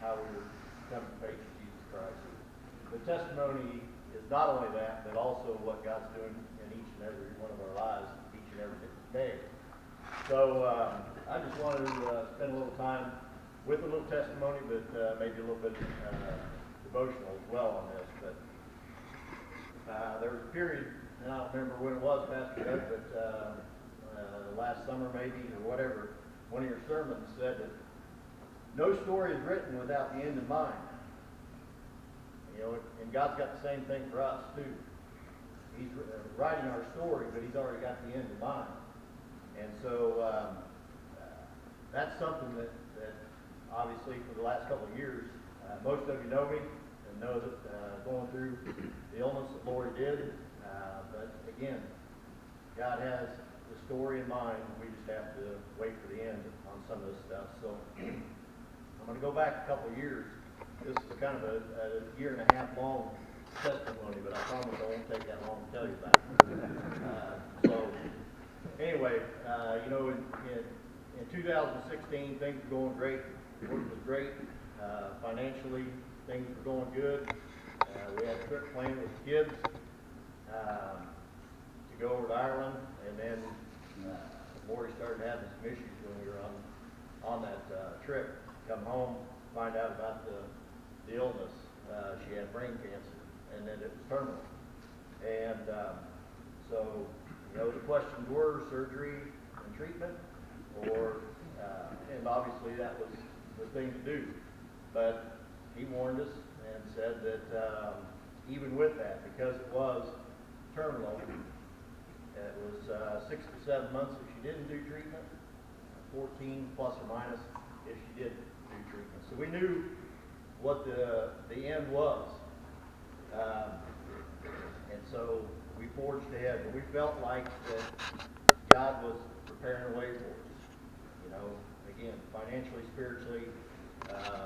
how we were coming to faith in Jesus Christ. The testimony is not only that, but also what God's doing in each and every one of our lives, each and every day. So I just wanted to spend a little time with a little testimony, but maybe a little bit devotional as well on this. But there was a period, and I don't remember when it was, Pastor Doug, but last summer maybe, or whatever, one of your sermons said that no story is written without the end in mind. You know, and God's got the same thing for us too. He's writing our story, but He's already got the end in mind. And so that's something that obviously for the last couple of years, most of you know me and know that going through the illness that Lori did. But again, God has the story in mind. We just have to wait for the end on some of this stuff. So I'm going to go back a couple of years. This is kind of a year and a half long testimony, but I promise I won't take that long to tell you about it. So anyway, you know, in 2016, things were going great. Work was great. Financially, things were going good. We had a trip planned with the kids to go over to Ireland, and then Lori started having some issues when we were on that trip. Come home, find out about the illness. She had brain cancer, and then it was terminal. And so, you know, the questions were surgery and treatment, or and obviously that was the thing to do. But he warned us and said that even with that, because it was terminal, it was 6 to 7 months if she didn't do treatment, 14 plus or minus if she did do treatment. So we knew what the end was. And so we forged ahead. But we felt like that God was preparing a way for us. You know, again, financially, spiritually,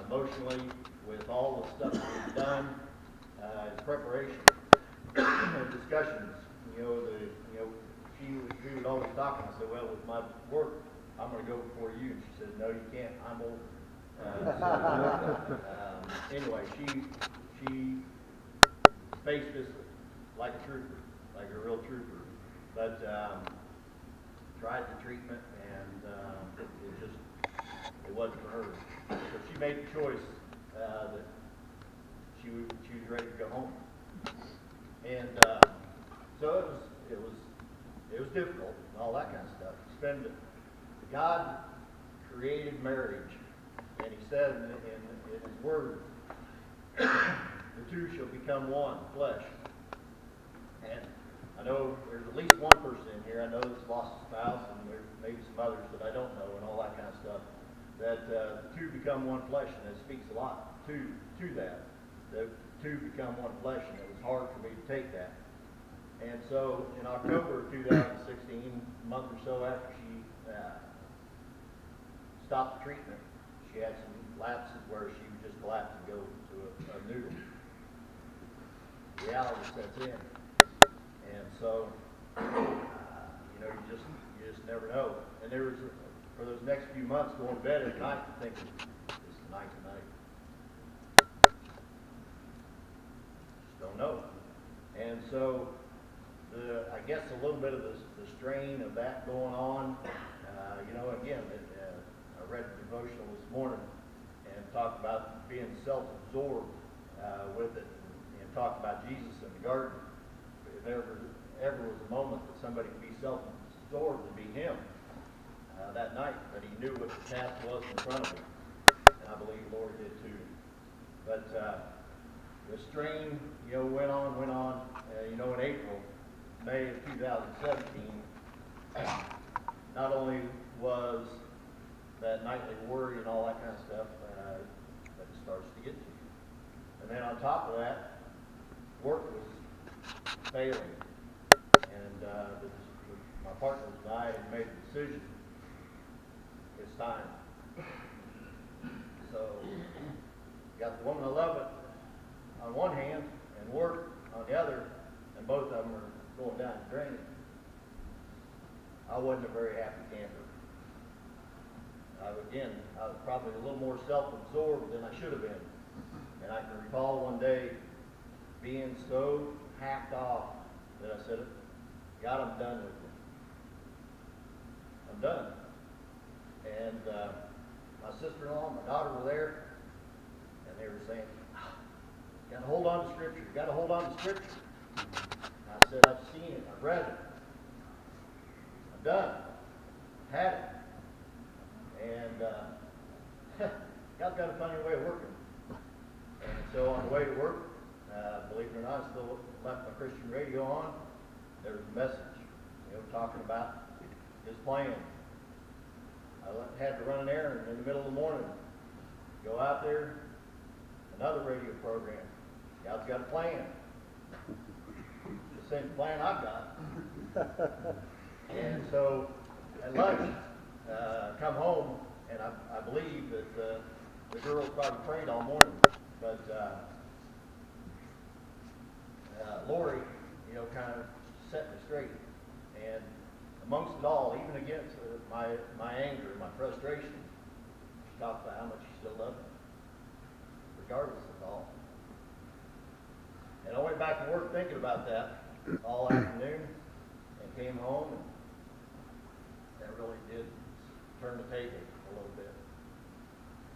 emotionally, with all the stuff that we've done, preparation, discussions. You know, we would always talk, and I said, well, with my work, I'm going to go before you. And she said, no, you can't. I'm old. Anyway, she faced this like a trooper, like a real trooper. But tried the treatment, and it wasn't for her. So she made the choice that she was ready to go home. And so it was difficult and all that kind of stuff. God created marriage, and He said in His Word, the two shall become one flesh. And I know there's at least one person in here I know that's lost a spouse, and there's maybe some others that I don't know, and all that kind of stuff. That the two become one flesh, and it speaks a lot to that. The two become one flesh, and it was hard for me to take that. And so in October of 2016, a month or so after she stopped the treatment, she had some lapses where she would just collapse and go to a noodle. Reality sets in. And so, you know, you just never know. And there was, for those next few months, going to bed at night and thinking, this is the night tonight. Just don't know. And so, I guess a little bit of the strain of that going on, you know, again, I read the devotional this morning and talked about being self-absorbed with it, and talked about Jesus in the garden. If there ever was a moment that somebody could be self-absorbed, to be Him that night, that He knew what the task was in front of Him. And I believe the Lord did too. But the strain, you know, went on. You know, in May of 2017, not only was that nightly worry and all that kind of stuff, but it starts to get to you. And then on top of that, work was failing. And my partners and I had made a decision. It's time. So, got the woman I love it on one hand, and work on the other, and both of them are going down the drain. I wasn't a very happy camper. I was probably a little more self-absorbed than I should have been. And I can recall one day being so hacked off that I said, God, I'm done with you. I'm done. And my sister-in-law and my daughter were there, and they were saying, you got to hold on to Scripture. You got to hold on to Scripture. And I said, I've seen it. I've read it. I'm done. Had it. And God's got a funny way of working. And so on the way to work, believe it or not, I still left my Christian radio on. There was a message, talking about His plan. I had to run an errand in the middle of the morning. Go out there, another radio program. God's got a plan. The same plan I've got. And so at lunch, come home, and I believe that the girls probably prayed all morning. But Lori, kind of set me straight. And amongst it all, even against my anger and my frustration, she talked about how much she still loved me, regardless of it all. And I went back to work thinking about that all afternoon and came home, and that really did turn the table a little bit.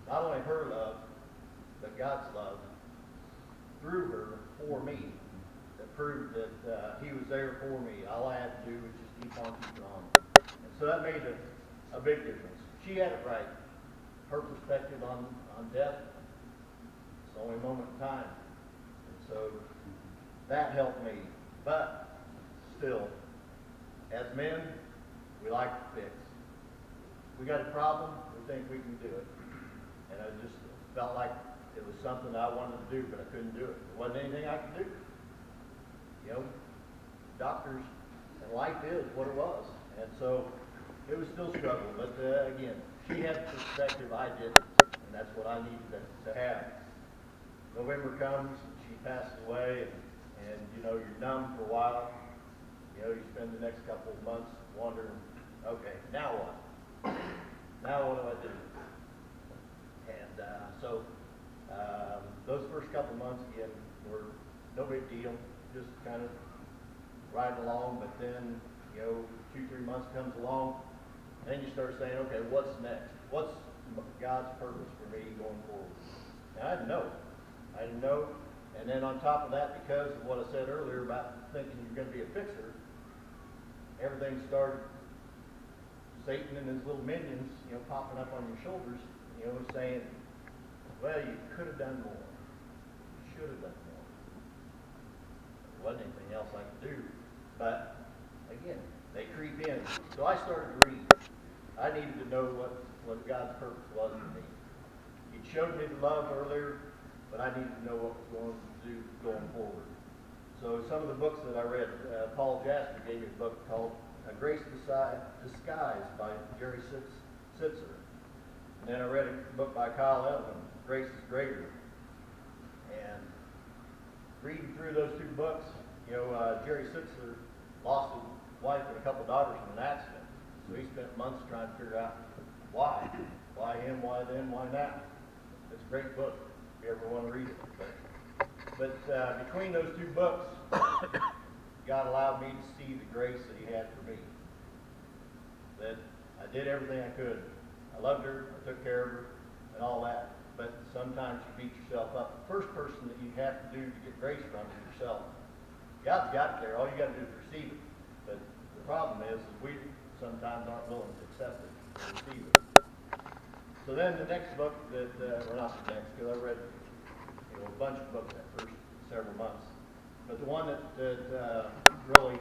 Not only her love, but God's love through her for me that proved that He was there for me. All I had to do was just keep on keeping on. And so that made a big difference. She had it right. Her perspective on death, it's the only moment in time. And so that helped me. But still, as men, we like to fix. We got a problem, we think we can do it. And I just felt like it was something I wanted to do, but I couldn't do it. There wasn't anything I could do. Doctors and life is what it was. And so it was still struggle. But again, she had the perspective I didn't, and that's what I needed to have. November comes, she passes away, and you're numb for a while. You spend the next couple of months wondering, okay, now what? Now what do I do? And so those first couple of months, again, were no big deal, just kind of riding along. But then, 2-3 months comes along, and then you start saying, okay, what's next? What's God's purpose for me going forward? Now, I didn't know. And then on top of that, because of what I said earlier about thinking you're going to be a fixer, everything started, Satan and his little minions, popping up on your shoulders, saying, well, you could have done more. You should have done more. There wasn't anything else I could do. But, again, they creep in. So I started to read. I needed to know what God's purpose was for me. He showed me the love earlier, but I needed to know what was going to do going forward. So some of the books that I read, Paul Jasper gave me a book called A Grace Disguised by Jerry Sittser. And then I read a book by Kyle Edelman, Grace is Greater. And reading through those two books, Jerry Sittser lost his wife and a couple daughters in an accident. So he spent months trying to figure out why. Why him, why them, why now? It's a great book if you ever want to read it. But between those two books, God allowed me to see the grace that He had for me. That I did everything I could. I loved her, I took care of her, and all that. But sometimes you beat yourself up. The first person that you have to do to get grace from is yourself. God's got it there. All you got to do is receive it. But the problem is we sometimes aren't willing to accept it and receive it. So then the next book that, well, not the next, because I read a bunch of books that first several months. But the one that really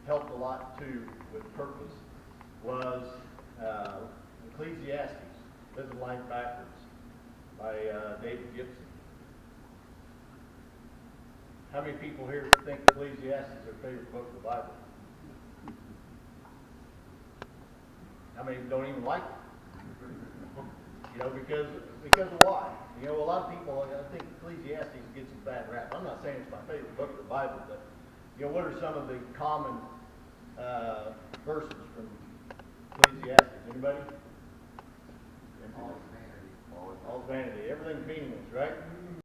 helped a lot too with purpose was Ecclesiastes, Living Life Backwards by David Gibson. How many people here think Ecclesiastes is their favorite book of the Bible? How many don't even like it? Because of why? A lot of people, I think Ecclesiastes gets a bad rap. I'm not saying it's my favorite book of the Bible, but what are some of the common verses from Ecclesiastes? Anybody? All's vanity. Everything's meaningless, right?